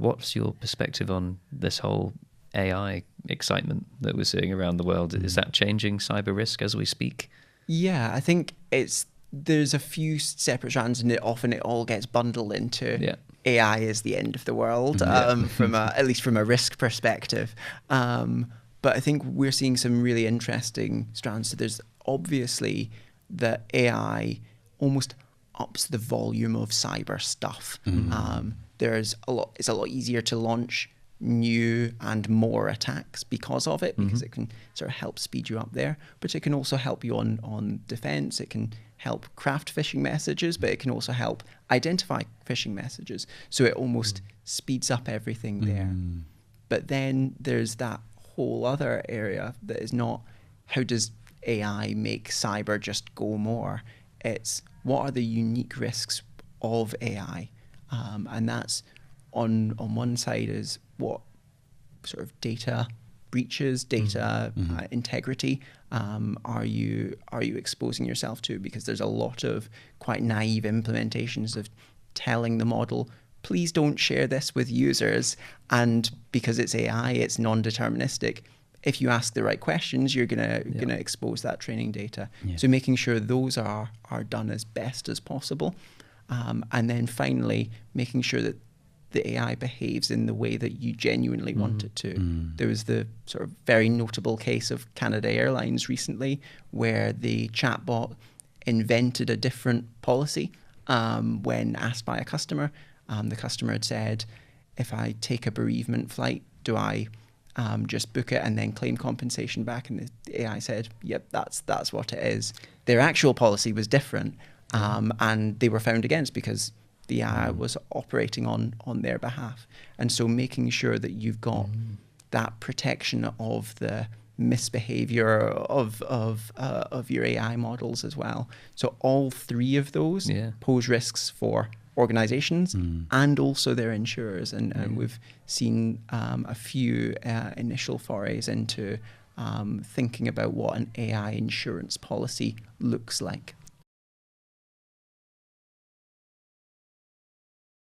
What's your perspective on this whole AI excitement that we're seeing around the world? Is that changing cyber risk as we speak? Yeah, I think there's a few separate strands, and often it all gets bundled into AI is the end of the world, at least from a risk perspective. But I think we're seeing some really interesting strands. So there's obviously that AI almost ups the volume of cyber stuff. It's a lot easier to launch new and more attacks because of it, because it can sort of help speed you up there, but it can also help you on defense. It can help craft phishing messages, but it can also help identify phishing messages. So it almost speeds up everything there. But then there's that whole other area that is not how does AI make cyber just go more? It's what are the unique risks of AI? And that's on one side is what sort of data breaches, data integrity are you exposing yourself to? Because there's a lot of quite naive implementations of telling the model, please don't share this with users. And because it's AI, it's non-deterministic. If you ask the right questions, you're gonna expose that training data. So making sure those are done as best as possible. And then finally, making sure that the AI behaves in the way that you genuinely want it to. There was the sort of very notable case of Canada Airlines recently where the chatbot invented a different policy when asked by a customer. The customer had said, if I take a bereavement flight, do I just book it and then claim compensation back? And the AI said, yep, that's what it is. Their actual policy was different, and they were found against because the AI was operating on their behalf. And so making sure that you've got that protection of the misbehavior of your AI models as well. So all three of those pose risks for organizations and also their insurers. And we've seen a few initial forays into thinking about what an AI insurance policy looks like.